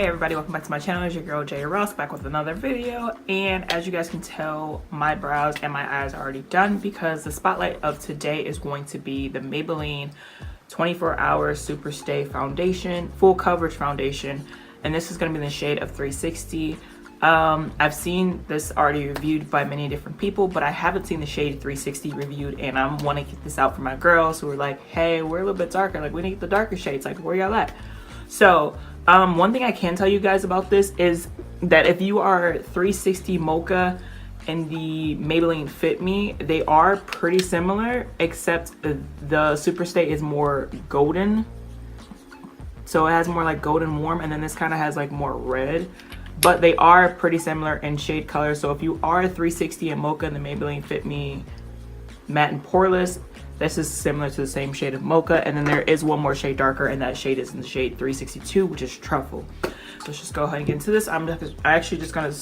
Hey everybody, welcome back to my channel. It's your girl Jay Ross back with another video, and as you guys can tell, my brows and my eyes are already done because the spotlight of today is going to be the Maybelline 24-Hour SuperStay foundation, full coverage foundation, and this is going to be in the shade of 360. I've seen this already reviewed by many different people, but I haven't seen the shade 360 reviewed, and I want to get this out for my girls who are like, hey, we're a little bit darker, like we need the darker shades, like where y'all at? So one thing I can tell you guys about this is that if you are 360 Mocha and the Maybelline Fit Me, they are pretty similar, except the SuperStay is more golden. So it has more like golden warm, and then this kind of has like more red. But they are pretty similar in shade color. So if you are 360 and Mocha and the Maybelline Fit Me Matte and Poreless, this is similar to the same shade of Mocha. And then there is one more shade darker, and that shade is in the shade 362, which is Truffle. So let's just go ahead and get into this. I actually just gonna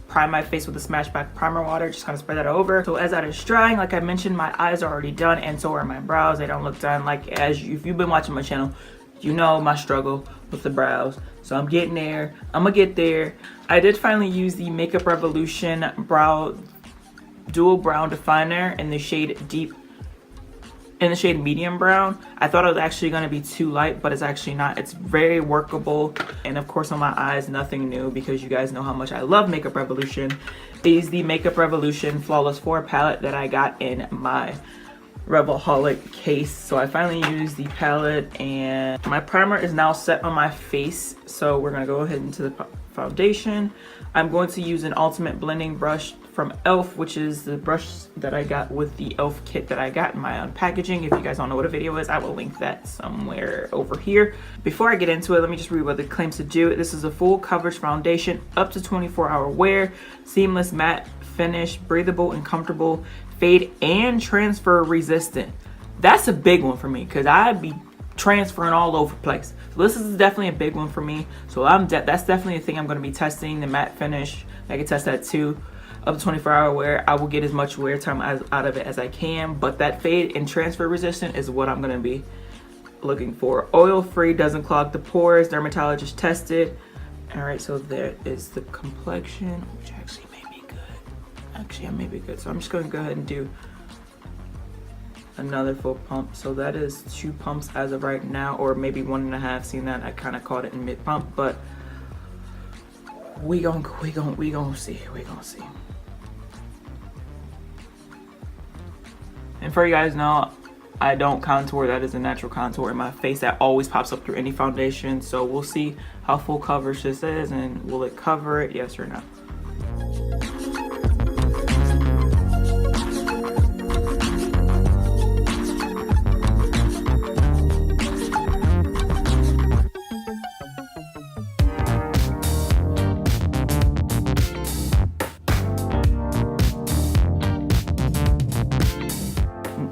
prime my face with the Smashbox primer water. Just gonna spread that over. So as that is drying, like I mentioned, my eyes are already done, and so are my brows. They don't look done. Like if you've been watching my channel, you know my struggle with the brows. So I'm getting there. I'm gonna get there. I did finally use the Makeup Revolution Dual Brown Definer in the shade medium brown. I thought it was actually gonna be too light, but it's actually not. It's very workable. And of course on my eyes, nothing new, because you guys know how much I love Makeup Revolution. Is the Makeup Revolution Flawless 4 palette that I got in my Revelholic case. So I finally used the palette, and my primer is now set on my face. So we're gonna go ahead into the foundation. I'm going to use an ultimate blending brush from E.L.F, which is the brush that I got with the E.L.F kit that I got in my unpackaging. If you guys don't know what a video is, I will link that somewhere over here. Before I get into it, let me just read what it claims to do. This is a full coverage foundation, up to 24-hour wear, seamless matte finish, breathable and comfortable, fade and transfer resistant. That's a big one for me, because I'd be transferring all over the place. So this is definitely a big one for me. So that's definitely a thing I'm going to be testing. The matte finish, I can test that too. Up to 24-hour wear, I will get as much wear time out of it as I can, but that fade and transfer resistant is what I'm going to be looking for. Oil free, doesn't clog the pores, dermatologist tested. All right, so there is the complexion, which actually may be good. Actually, I may be good. So I'm just going to go ahead and do another full pump. So that is 2 pumps as of right now, or maybe 1.5. Seeing that I kind of caught it in mid pump, but we gonna see. And for you guys know, I don't contour. That is a natural contour in my face that always pops up through any foundation. So we'll see how full coverage this is, and will it cover it, yes or no.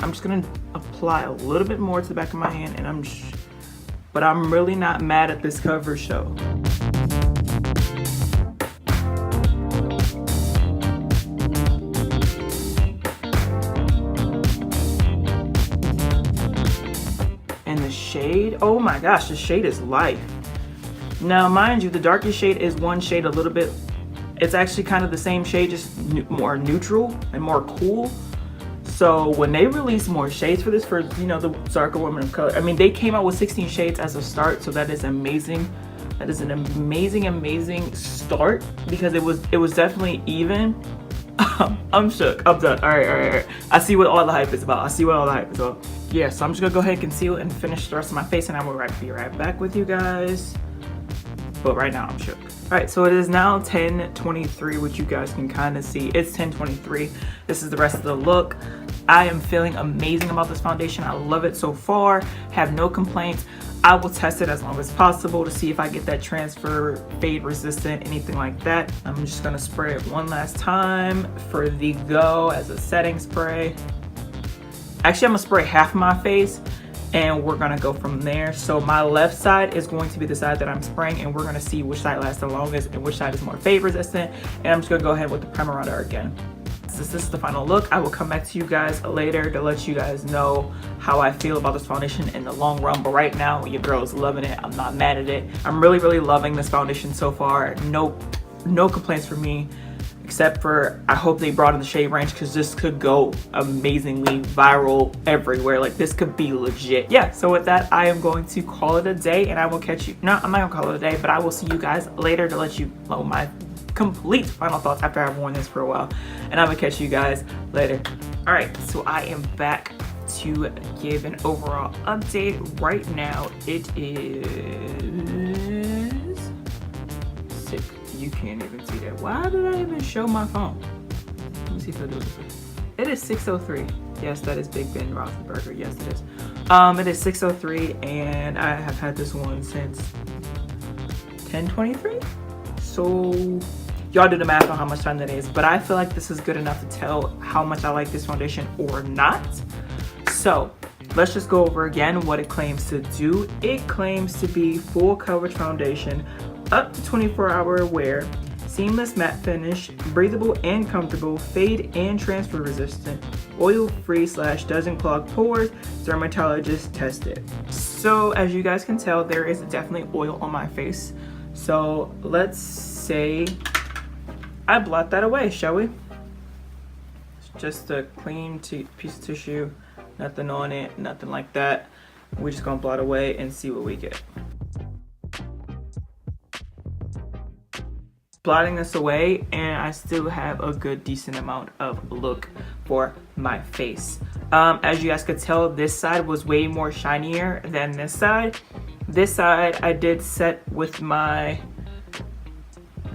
I'm just gonna apply a little bit more to the back of my hand, and but I'm really not mad at this coverage though. And the shade, oh my gosh, the shade is light. Now mind you, the darkest shade is one shade a little bit, it's actually kind of the same shade, just more neutral and more cool. So when they release more shades for this, for the darker women of color, I mean, they came out with 16 shades as a start, so that is amazing. That is an amazing start, because it was definitely even. I'm shook. I'm done. All right. I see what all the hype is about. Yeah, so I'm just gonna go ahead and conceal and finish the rest of my face, and I will be right back with you guys. But right now I'm shook. All right, so it is now 10:23, which you guys can kind of see. It's 10:23. This is the rest of the look. I am feeling amazing about this foundation. I love it so far. Have no complaints. I will test it as long as possible to see if I get that transfer, fade resistant, anything like that. I'm just gonna spray it one last time for the go as a setting spray. Actually, I'm gonna spray half of my face, and we're gonna go from there. So my left side is going to be the side that I'm spraying, and we're gonna see which side lasts the longest and which side is more fade resistant. And I'm just gonna go ahead with the primer water again. this is the final look. I will come back to you guys later to let you guys know how I feel about this foundation in the long run. But right now, your girl is loving it. I'm not mad at it. I'm really loving this foundation so far. No complaints from me, except for I hope they brought in the shade range, because this could go amazingly viral everywhere. Like, this could be legit. Yeah, so with that, I am going to call it a day, and I will catch you. No, I'm not gonna call it a day, but I will see you guys later to let you know my complete final thoughts after I've worn this for a while, and I'm gonna catch you guys later. All right, so I am back to give an overall update. Right now, it is sick. You can't even see that. Why did I even show my phone? Let me see if I do it. It is 6:03. Yes, that is Big Ben Roethlisberger. Yes, it is. It is 6:03, and I have had this one since 10:23. So y'all do the math on how much time that is, but I feel like this is good enough to tell how much I like this foundation or not. So let's just go over again what it claims to do. It claims to be full coverage foundation, up to 24-hour wear, seamless matte finish, breathable and comfortable, fade and transfer resistant, oil free / doesn't clog pores, dermatologist tested. So as you guys can tell, there is definitely oil on my face. So let's say I blot that away, shall we? It's just a clean piece of tissue, nothing on it, nothing like that. We're just gonna blot away and see what we get. Blotting this away, and I still have a good decent amount of look for my face. As you guys could tell, this side was way more shinier than this side. This side I did set with my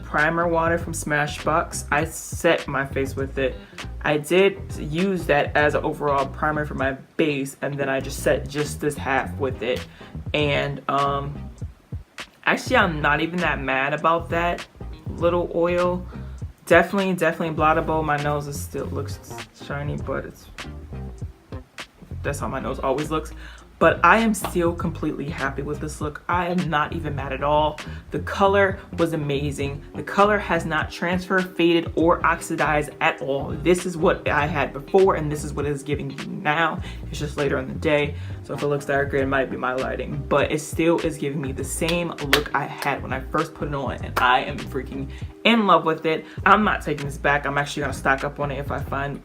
primer water from Smashbox. I set my face with it. I did use that as an overall primer for my base, and then I just set just this half with it. And actually, I'm not even that mad about that little oil. Definitely blottable. My nose is still looks shiny, but that's how my nose always looks. But I am still completely happy with this look. I am not even mad at all. The color was amazing. The color has not transferred, faded, or oxidized at all. This is what I had before, and this is what it is giving me now. It's just later in the day, so if it looks darker, it might be my lighting. But it still is giving me the same look I had when I first put it on, and I am freaking in love with it. I'm not taking this back. I'm actually gonna stock up on it if I find.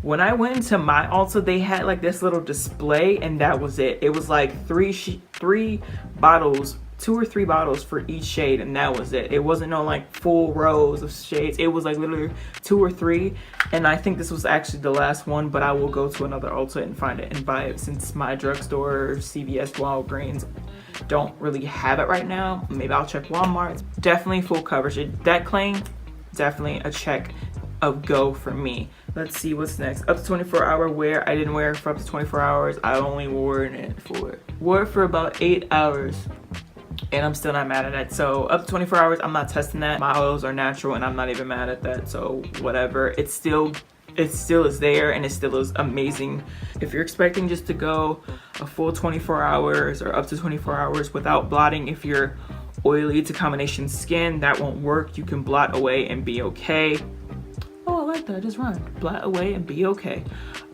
When I went into my Ulta, they had like this little display, and that was it. It was like three bottles, 2 or 3 bottles for each shade, and that was it. It wasn't no like full rows of shades. It was like literally 2 or 3, and I think this was actually the last one, but I will go to another Ulta and find it and buy it, since my drugstore, CVS, Walgreens don't really have it right now. Maybe I'll check Walmart. It's definitely full coverage. That claim, definitely a check of go for me. Let's see what's next. Up to 24-hour wear. I didn't wear it for up to 24 hours. I only wore it for about 8 hours, and I'm still not mad at it. So up to 24 hours, I'm not testing that. My oils are natural, and I'm not even mad at that. So whatever. It still is there, and it still is amazing. If you're expecting just to go a full 24 hours or up to 24 hours without blotting, if you're oily to combination skin, that won't work. You can blot away and be okay. Oh, I like that. Just run. Blot away and be okay.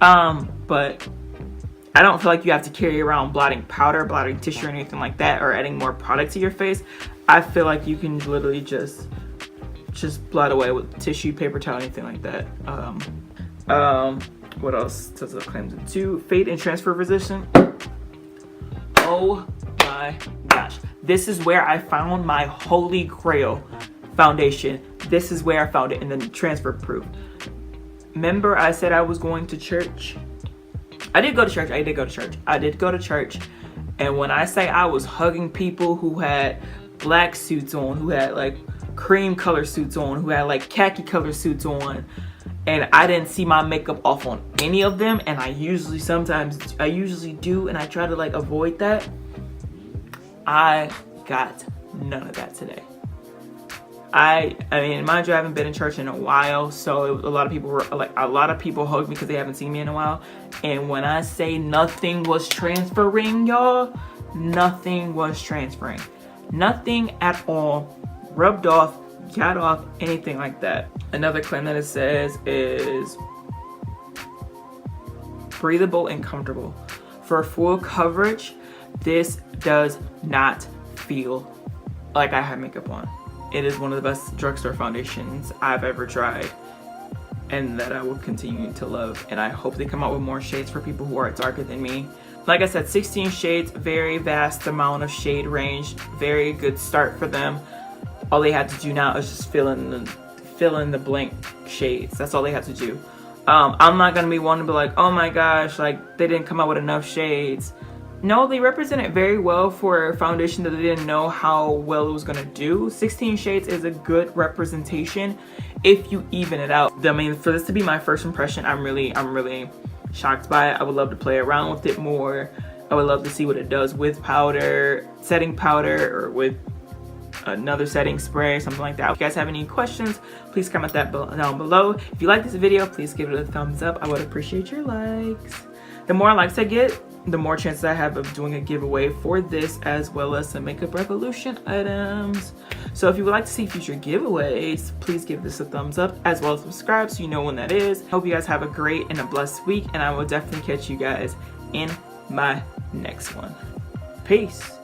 But I don't feel like you have to carry around blotting powder, blotting tissue, or anything like that, or adding more product to your face. I feel like you can literally just blot away with tissue, paper towel, anything like that. What else does it claim to do? Fade and transfer resistant. Oh my gosh. This is where I found my holy grail foundation. This is where I found it, in the transfer proof. Remember I said I was going to church? I did go to church. And when I say I was hugging people who had black suits on, who had like cream color suits on, who had like khaki color suits on, and I didn't see my makeup off on any of them, and I usually do, and I try to like avoid that. I got none of that today. I mean, mind you, I haven't been in church in a while, so a lot of people hugged me because they haven't seen me in a while. And when I say nothing was transferring, y'all, nothing was transferring. Nothing at all rubbed off, cat off, anything like that. Another claim that it says is breathable and comfortable. For full coverage, this does not feel like I have makeup on. It is one of the best drugstore foundations I've ever tried, and that I will continue to love. And I hope they come out with more shades for people who are darker than me. Like I said, 16 shades, very vast amount of shade range, very good start for them. All they have to do now is just fill in the blank shades. That's all they have to do. I'm not gonna be one to be like, oh my gosh, like they didn't come out with enough shades. No, they represent it very well for a foundation that they didn't know how well it was gonna do. 16 shades is a good representation if you even it out. I mean, for this to be my first impression, I'm really shocked by it. I would love to play around with it more. I would love to see what it does with powder, setting powder, or with another setting spray, something like that. If you guys have any questions, please comment that down below. If you like this video, please give it a thumbs up. I would appreciate your likes. The more likes I get, the more chances I have of doing a giveaway for this, as well as some Makeup Revolution items. So if you would like to see future giveaways, please give this a thumbs up, as well as subscribe so you know when that is. Hope you guys have a great and a blessed week, and I will definitely catch you guys in my next one. Peace.